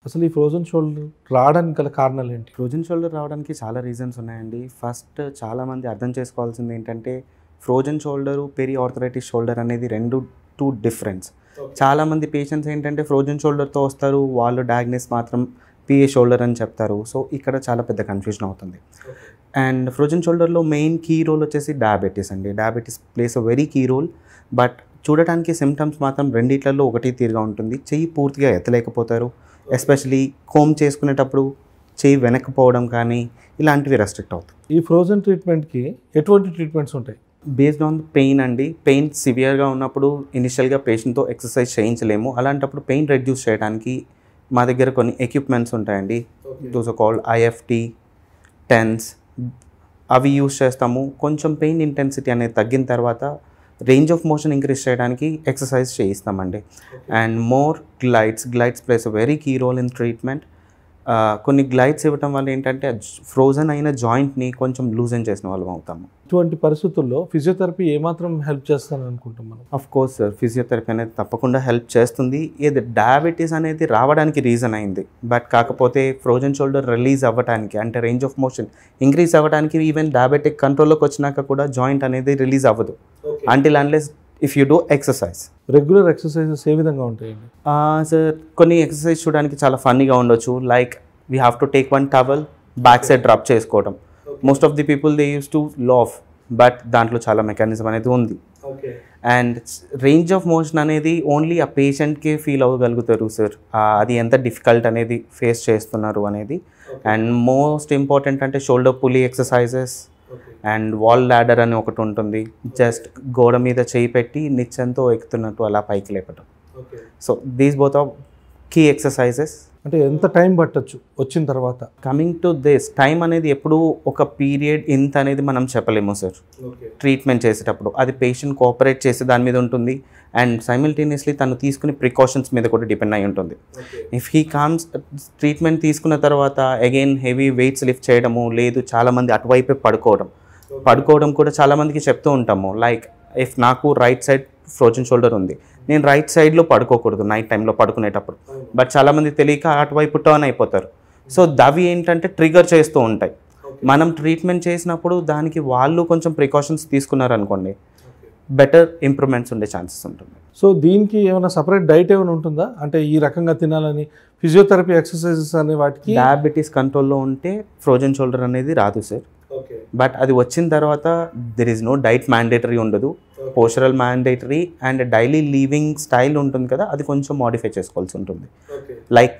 అసలు ఈ frozen shoulder రావడానికి గల కారణాలు ఏంటి? ఫ్రోజన్ షోల్డర్ రావడానికి చాలా రీజన్స్ ఉన్నాయండి. ఫస్ట్ చాలామంది అర్థం చేసుకోవాల్సింది ఏంటంటే frozen shoulder peri arthritis shoulder అనేది టూ డిఫరెన్స్. చాలామంది పేషెంట్స్ ఏంటంటే ఫ్రోజన్ షోల్డర్తో వస్తారు, వాళ్ళు డయాగ్నోస్ మాత్రం పిఏ షోల్డర్ అని చెప్తారు. సో ఇక్కడ చాలా పెద్ద కన్ఫ్యూజన్ అవుతుంది. అండ్ ఫ్రోజన్ షోల్డర్లో మెయిన్ కీ రోల్ వచ్చేసి డయాబెటీస్ అండి. Diabetes plays a very key role. But చూడటానికి సిమ్టమ్స్ మాత్రం రెండిట్లలో ఒకటి తీరుగా ఉంటుంది. చెయ్యి పూర్తిగా ఎత్తలేకపోతారు, ఎస్పెషలీ కోమ్ చేసుకునేటప్పుడు చెయ్యి వెనక్కిపోవడం కానీ ఇలాంటివి రెస్ట్రిక్ట్ అవుతాయి. ఈ ఫ్రోజన్ ట్రీట్మెంట్కి ఎటువంటి ట్రీట్మెంట్స్ ఉంటాయి? బేస్డ్ ఆన్ పెయిన్ అండి. పెయిన్ సివియర్గా ఉన్నప్పుడు ఇనిషియల్గా పేషెంట్తో ఎక్సర్సైజ్ చేయించలేము. అలాంటప్పుడు పెయిన్ రెడ్యూస్ చేయడానికి మా దగ్గర కొన్ని ఎక్విప్మెంట్స్ ఉంటాయండి. Those are called IFT, TENS. అవి యూస్ చేస్తాము. కొంచెం పెయిన్ ఇంటెన్సిటీ అనేది తగ్గిన తర్వాత రేంజ్ ఆఫ్ మోషన్ ఇంక్రీజ్ చేయడానికి ఎక్సర్సైజ్ చేయిస్తామండి. And more glides plays a very key role in treatment. కొన్ని గ్లైడ్స్ ఇవ్వటం వల్ల ఏంటంటే ఫ్రోజన్ అయిన జాయింట్ని కొంచెం లూజన్ చేసిన వాళ్ళం అవుతాము. ఇటువంటి పరిస్థితుల్లో ఫిజియోథెరపీ ఏమాత్రం హెల్ప్ చేస్తానని అనుకుంటాం మనం? ఆఫ్ కోర్స్ సార్, ఫిజియోథెరపీ అనేది తప్పకుండా హెల్ప్ చేస్తుంది. ఇది డయాబెటీస్ అనేది రావడానికి రీజన్ అయింది. బట్ కాకపోతే ఫ్రోజన్ షోల్డర్ రిలీజ్ అవ్వడానికి అంటే రేంజ్ ఆఫ్ మోషన్ ఇంక్రీజ్ అవ్వడానికి ఈవెన్ డయాబెటిక్ కంట్రోల్లోకి వచ్చినాక కూడా జాయింట్ అనేది రిలీజ్ అవ్వదు until unless if you do exercise. Regular exercises ఏ విధంగా ఉంటాయండి? సార్ కొన్ని ఎక్సర్సైజ్ చూడడానికి చాలా ఫన్నీగా ఉండొచ్చు. Like we have to take one towel, back side drop చేసుకోవడం. Most of the people they use to laugh, but దాంట్లో చాలా మెకానిజం అనేది ఉంది. అండ్ రేంజ్ ఆఫ్ మోషన్ అనేది ఓన్లీ ఆ పేషెంట్కే ఫీల్ అవ్వగలుగుతారు సార్, అది ఎంత డిఫికల్ట్ అనేది ఫేస్ చేస్తున్నారు అనేది. అండ్ మోస్ట్ ఇంపార్టెంట్ అంటే shoulder pulley exercises and wall ladder అని ఒకటి ఉంటుంది. జస్ట్ గోడ మీద చేయి పెట్టి నిచ్చెనతో ఎక్కుతున్నట్టు అలా పైకి లేపటం. So these both are key exercises. అంటే ఎంత టైం పట్టచ్చు వచ్చిన తర్వాత? కమింగ్ టు దిస్ టైం అనేది ఎప్పుడు ఒక పీరియడ్ ఇంత అనేది మనం చెప్పలేము సార్. ట్రీట్మెంట్ చేసేటప్పుడు అది పేషెంట్ కోఆపరేట్ చేసే దాని మీద ఉంటుంది. అండ్ సైమిల్టేనియస్లీ తను తీసుకునే ప్రికాషన్స్ మీద కూడా డిపెండ్ అయి ఉంటుంది. ఇఫ్ హీ కమ్స్ ట్రీట్మెంట్ తీసుకున్న తర్వాత అగైన్ హెవీ వెయిట్స్ లిఫ్ట్ చేయడము, లేదు చాలామంది అటువైపే పడుకోవడం కూడా చాలామందికి చెప్తూ ఉంటాము. లైక్ ఇఫ్ నాకు రైట్ సైడ్ ఫ్రోజన్ షోల్డర్ ఉంది, నేను రైట్ సైడ్లో పడుకోకూడదు నైట్ టైంలో పడుకునేటప్పుడు. బట్ చాలామంది తెలియక అటువైపు టర్న్ అయిపోతారు. సో అవి ఏంటంటే ట్రిగర్ చేస్తూ ఉంటాయి. మనం ట్రీట్మెంట్ చేసినప్పుడు దానికి వాళ్ళు కొంచెం ప్రికాషన్స్ తీసుకున్నారనుకోండి, బెటర్ ఇంప్రూవ్మెంట్స్ ఉండే ఛాన్సెస్ ఉంటుంది. సో దీనికి ఏమైనా సపరేట్ డైట్ ఏమైనా ఉంటుందా? అంటే ఈ రకంగా తినాలని ఫిజియోథెరపీ ఎక్సర్సైజెస్ అనే వాటికి డయాబెటీస్ కంట్రోల్లో ఉంటే ఫ్రోజన్ షోల్డర్ అనేది రాదు సార్. బట్ అది వచ్చిన తర్వాత there is no diet mandatory ఉండదు, postural mandatory and daily living style ఉంటుంది కదా, అది కొంచెం మోడిఫై చేసుకోవాల్సి ఉంటుంది. లైక్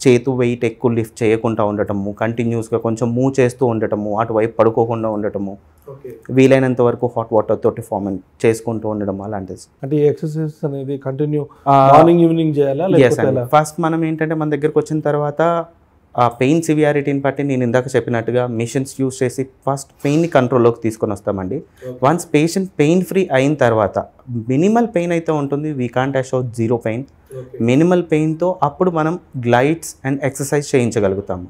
చేతు వెయిట్ ఎక్కువ లిఫ్ట్ చేయకుండా ఉండటము, కంటిన్యూస్గా కొంచెం మూవ్ చేస్తూ ఉండటము, అటువైపు పడుకోకుండా ఉండటము, వీలైనంత వరకు హాట్ వాటర్ తోటి ఫార్మింగ్ చేసుకుంటూ ఉండడం అలాంటిది. అంటే ఈ ఎక్సర్సైజ్ అనేది కంటిన్యూ మార్నింగ్ ఈవినింగ్ చేయాలా? ఫస్ట్ మనం ఏంటంటే మన దగ్గరకు వచ్చిన తర్వాత ఆ పెయిన్ సివియారిటీని బట్టి నేను ఇందాక చెప్పినట్టుగా మిషన్స్ యూస్ చేసి ఫస్ట్ పెయిన్ని కంట్రోల్లోకి తీసుకొని వస్తామండి. వన్స్ పేషెంట్ పెయిన్ ఫ్రీ అయిన తర్వాత మినిమల్ పెయిన్ అయితే ఉంటుంది, we can't assure zero pain. Minimal పెయిన్తో అప్పుడు మనం గ్లైడ్స్ అండ్ ఎక్సర్సైజ్ చేయించగలుగుతాము.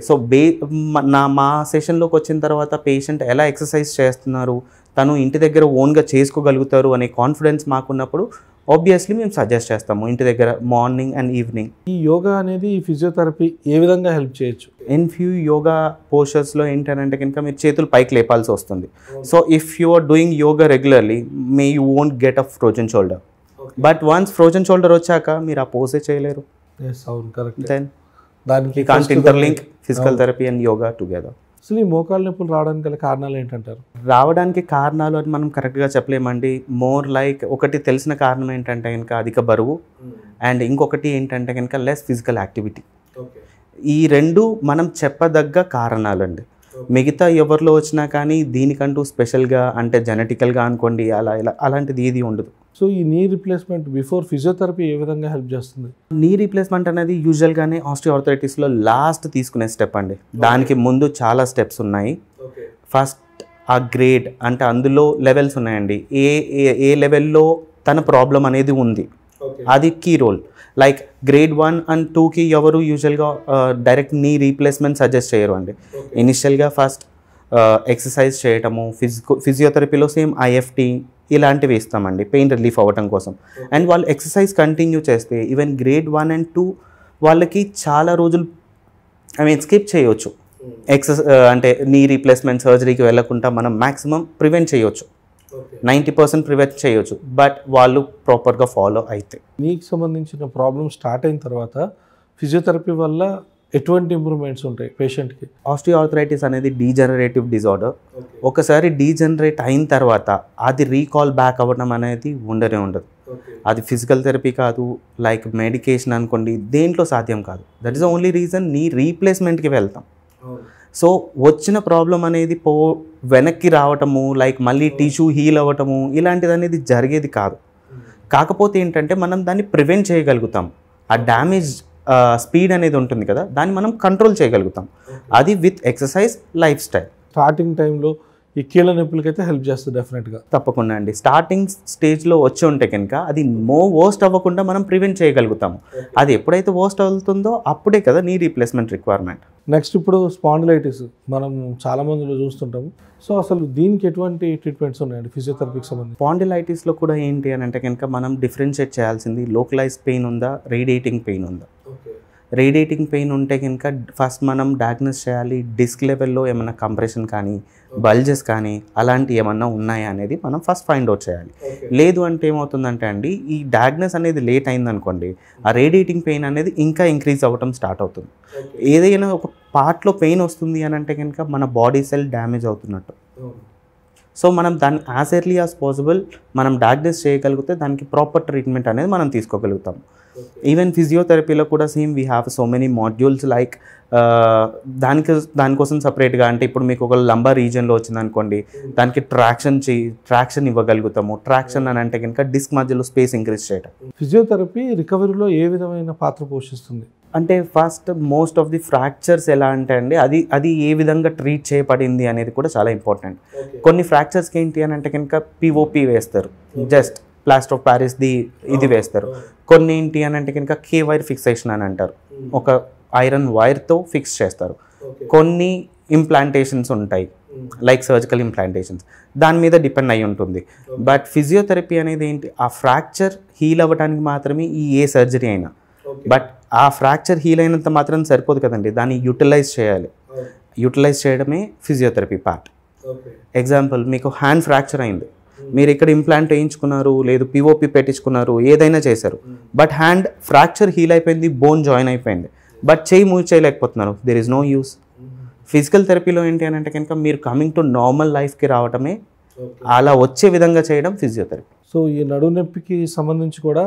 సో మా సెషన్లోకి వచ్చిన తర్వాత పేషెంట్ ఎలా ఎక్సర్సైజ్ చేస్తున్నారు, తను ఇంటి దగ్గర ఓన్గా చేసుకోగలుగుతారు అనే కాన్ఫిడెన్స్ మాకున్నప్పుడు ఆబ్వియస్లీ మేము సజెస్ట్ చేస్తాము ఇంటి దగ్గర మార్నింగ్ అండ్ ఈవినింగ్. ఈ యోగా అనేది ఈ ఫిజియోథెరపీ ఏ విధంగా హెల్ప్ చేయొచ్చు? ఇన్ ఫ్యూ యోగా పోస్చర్స్లో ఏంటంటే కనుక మీరు చేతులు పైకి లేపాల్సి వస్తుంది. So if you are doing yoga regularly may you won't get a frozen shoulder. But once frozen shoulder వచ్చాక మీరు ఆ పోసే చేయలేరు. దెన్ దానికి can't interlink physical therapy and yoga together. అసలు ఈ మోకాళ్ళ నొప్పులు రావడానికి గల కారణాలు ఏంటంటారు? రావడానికి కారణాలు అని మనం కరెక్ట్గా చెప్పలేమండి. మోర్ లైక్ ఒకటి తెలిసిన కారణం ఏంటంటే కనుక అధిక బరువు, అండ్ ఇంకొకటి ఏంటంటే కనుక లెస్ ఫిజికల్ యాక్టివిటీ. ఈ రెండు మనం చెప్పదగ్గ కారణాలండి. మిగతా ఎవరిలో వచ్చినా కానీ దీనికంటూ స్పెషల్గా అంటే జెనెటికల్గా అనుకోండి అలాంటిది ఏది ఉండదు. సో ఈ నీ రీప్లేస్మెంట్ బిఫోర్ ఫిజియోథెరపీ ఏ విధంగా హెల్ప్ చేస్తుంది? నీ రీప్లేస్మెంట్ అనేది యూజువల్గానే ఆస్టియోఆర్థరైటిస్లో లాస్ట్ తీసుకునే స్టెప్ అండి. దానికి ముందు చాలా స్టెప్స్ ఉన్నాయి. ఫస్ట్ ఆ గ్రేడ్ అంటే అందులో లెవెల్స్ ఉన్నాయండి. ఏ లెవెల్లో తన ప్రాబ్లం అనేది ఉంది, అది key role. Like grade 1 and 2కి ఎవరు యూజువల్గా డైరెక్ట్ నీ రీప్లేస్మెంట్ సజెస్ట్ చేయరు అండి. ఇనిషియల్గా ఫస్ట్ ఎక్సర్సైజ్ చేయటము, ఫిజియోథెరపీలో సేమ్ ఐఎఫ్టీ ఇలాంటివి ఇస్తామండి పెయిన్ రిలీఫ్ అవ్వటం కోసం. అండ్ వాళ్ళు ఎక్సర్సైజ్ కంటిన్యూ చేస్తే ఈవెన్ గ్రేడ్ 1 and 2 వాళ్ళకి చాలా రోజులు స్కిప్ చేయవచ్చు. అంటే నీ రీప్లేస్మెంట్ సర్జరీకి వెళ్ళకుండా మనం మ్యాక్సిమం ప్రివెంట్ చేయవచ్చు, 90% ప్రివెంట్ చేయవచ్చు, బట్ వాళ్ళు ప్రాపర్గా ఫాలో అయితే. నీకు సంబంధించిన ప్రాబ్లమ్ స్టార్ట్ అయిన తర్వాత ఫిజియోథెరపీ వల్ల ఎటువంటి ఇంప్రూవ్మెంట్స్ ఉంటాయి పేషెంట్కి? ఆస్టియోఆర్థరైటిస్ అనేది డీజనరేటివ్ డిజార్డర్. ఒకసారి డీజనరేట్ అయిన తర్వాత అది రీకాల్ బ్యాక్ అవ్వడం అనేది ఉండదు. అది ఫిజికల్ థెరపీ కాదు, లైక్ మెడికేషన్ అనుకోండి, దేంట్లో సాధ్యం కాదు. That is the only reason నీ రీప్లేస్మెంట్కి వెళ్తాం. సో వచ్చిన ప్రాబ్లం అనేది వెనక్కి రావటము, లైక్ మళ్ళీ టిష్యూ హీల్ అవ్వటము, ఇలాంటిది అనేది జరిగేది కాదు. కాకపోతే ఏంటంటే మనం దాన్ని ప్రివెంట్ చేయగలుగుతాం. ఆ డ్యామేజ్ స్పీడ్ అనేది ఉంటుంది కదా, దాన్ని మనం కంట్రోల్ చేయగలుగుతాం. అది with exercise, life style. Starting టైంలో ఈ కీళ్ళ నొప్పులకైతే హెల్ప్ చేస్తుంది డెఫినెట్గా. తప్పకుండా అండి. స్టార్టింగ్ స్టేజ్లో వచ్చి ఉంటే కనుక అది వర్స్ట్ అవ్వకుండా మనం ప్రివెంట్ చేయగలుగుతాము. అది ఎప్పుడైతే వర్స్ట్ అవుతుందో అప్పుడే కదా నీ రీప్లేస్మెంట్ రిక్వైర్మెంట్. నెక్స్ట్ ఇప్పుడు స్పాండిలైటిస్ మనం చాలా మందిలో చూస్తుంటాము. సో అసలు దీనికి ఎటువంటి ట్రీట్మెంట్స్ ఉన్నాయండి ఫిజియోథెరపీకి సంబంధించి? స్పాండిలైటిస్లో కూడా ఏంటి అని అంటే కనుక మనం డిఫరెన్షియేట్ చేయాల్సింది లోకలైజ్ పెయిన్ ఉందా, రేడియేటింగ్ పెయిన్ ఉందా. రేడియేటింగ్ పెయిన్ ఉంటే కనుక ఫస్ట్ మనం డయాగ్నోస్ చేయాలి, డిస్క్ లెవెల్లో ఏమైనా కంప్రెషన్ కానీ బల్జెస్ కానీ అలాంటివి ఏమన్నా ఉన్నాయా అనేది మనం ఫస్ట్ ఫైండ్ అవుట్ చేయాలి. లేదు అంటే ఏమవుతుందంటే అండి, ఈ డయాగ్నోస్ అనేది లేట్ అయిందనుకోండి, ఆ రేడియేటింగ్ పెయిన్ అనేది ఇంకా ఇంక్రీజ్ అవ్వడం స్టార్ట్ అవుతుంది. ఏదైనా ఒక పార్ట్లో పెయిన్ వస్తుంది అని అంటే కనుక మన బాడీ సెల్ డ్యామేజ్ అవుతున్నట్టు. సో మనం దాన్ని యాజ్ ఎర్లీ యాజ్ పాసిబుల్ మనం డయాగ్నోస్ చేయగలిగితే దానికి ప్రాపర్ ట్రీట్మెంట్ అనేది మనం తీసుకోగలుగుతాం. ఈవెన్ ఫిజియోథెరపీలో కూడా same we have so many modules, like దానికోసం సపరేట్గా, అంటే ఇప్పుడు మీకు ఒక లంబర్ రీజన్లో వచ్చిందనుకోండి, దానికి ట్రాక్షన్ ఇవ్వగలుగుతాము. ట్రాక్షన్ అని అంటే కనుక డిస్క్ మధ్యలో స్పేస్ ఇంక్రీజ్ చేయడం. ఫిజియోథెరపీ రికవరీలో ఏ విధమైన పాత్ర పోషిస్తుంది? అంటే first most of the fractures ఎలా అంటే అండి, అది ఏ విధంగా ట్రీట్ చేయబడింది అనేది కూడా చాలా ఇంపార్టెంట్. కొన్ని ఫ్రాక్చర్స్కి ఏంటి అని అంటే కనుక పిఓపి వేస్తారు, జస్ట్ ప్లాస్టర్ ఆఫ్ ప్యారిస్ ఇది వేస్తారు. కొన్ని ఏంటి అని అంటే కనుక కే వైర్ ఫిక్సేషన్ అని అంటారు, ఒక ఐరన్ వైర్తో ఫిక్స్ చేస్తారు. కొన్ని ఇంప్లాంటేషన్స్ ఉంటాయి, లైక్ సర్జికల్ ఇంప్లాంటేషన్స్, దాని మీద డిపెండ్ అయి ఉంటుంది. బట్ ఫిజియోథెరపీ అనేది ఏంటి, ఆ ఫ్రాక్చర్ హీల్ అవ్వడానికి మాత్రమే ఏ సర్జరీ అయినా. బట్ ఆ ఫ్రాక్చర్ హీల్ అయినంత మాత్రం సరిపోదు కదండి, దాన్ని యూటిలైజ్ చేయాలి. యూటిలైజ్ చేయడమే ఫిజియోథెరపీ పార్ట్. ఎగ్జాంపుల్, మీకు హ్యాండ్ ఫ్రాక్చర్ అయింది, మీరు ఇక్కడ ఇంప్లాంట్ వేయించుకున్నారు, లేదు పిఓపి పెట్టించుకున్నారు, ఏదైనా చేశారు, బట్ హ్యాండ్ ఫ్రాక్చర్ హీల్ అయిపోయింది, బోన్ జాయిన్ అయిపోయింది, బట్ చేయి మూవ్ చేయలేకపోతున్నారు, there is no use. Physical థెరపీలో ఏంటి అని అంటే కనుక మీరు కమింగ్ టు నార్మల్ లైఫ్కి రావడమే, అలా వచ్చే విధంగా చేయడం ఫిజియోథెరపీ. సో ఈ నడుము నొప్పికి సంబంధించి కూడా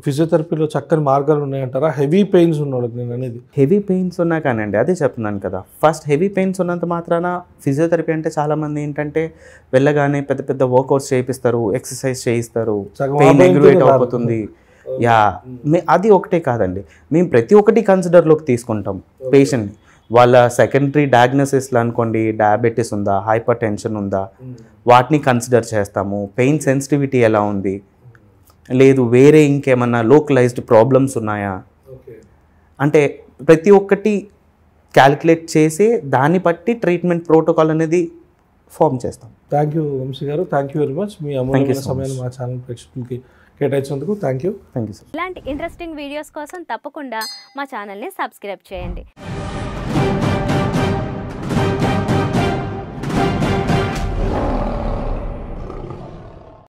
ఫిజియోథెరపీలో చక్కని మార్గాలు ఉన్నాయంటారా? హెవీ పెయిన్స్ ఉన్నోళ్ళకి నేను అనేది. హెవీ పెయిన్స్ ఉన్నా కానండి, అదే చెప్తున్నాను కదా, ఫస్ట్ హెవీ పెయిన్స్ ఉన్నంత మాత్రాన ఫిజియోథెరపీ అంటే చాలామంది ఏంటంటే వెళ్ళగానే పెద్ద పెద్ద వర్కౌట్స్ చేయిస్తారు, ఎక్సర్సైజ్ చేయిస్తారు, పెయిన్ ఎగ్రివేట్ అయిపోతుంది. యా, అది ఒకటే కాదండి, మేము ప్రతి ఒక్కటి కన్సిడర్లోకి తీసుకుంటాం పేషెంట్ని. వాళ్ళ సెకండరీ డయాగ్నోసిస్లు అనుకోండి, డయాబెటీస్ ఉందా, హైపర్ టెన్షన్ ఉందా, వాటిని కన్సిడర్ చేస్తాము. పెయిన్ సెన్సిటివిటీ ఎలా ఉంది, లేదు వేరే ఇంకేమన్నా లోకలైజ్డ్ ప్రాబ్లమ్స్ ఉన్నాయా, అంటే ప్రతి ఒక్కటి క్యాలిక్యులేట్ చేసి దాన్ని బట్టి ట్రీట్మెంట్ ప్రోటోకాల్ అనేది ఫామ్ చేస్తాం. Thank you Vamshi garu, thank you very much. మీ అమూల్యమైన సమయాన్ని మా ఛానల్ ప్రేక్షకులకి కేటాయించినందుకు thank you. Thank you sir. ఇలాంటి ఇంట్రెస్టింగ్ వీడియోస్ కోసం తప్పకుండా మా ఛానల్ని సబ్స్క్రైబ్ చేయండి.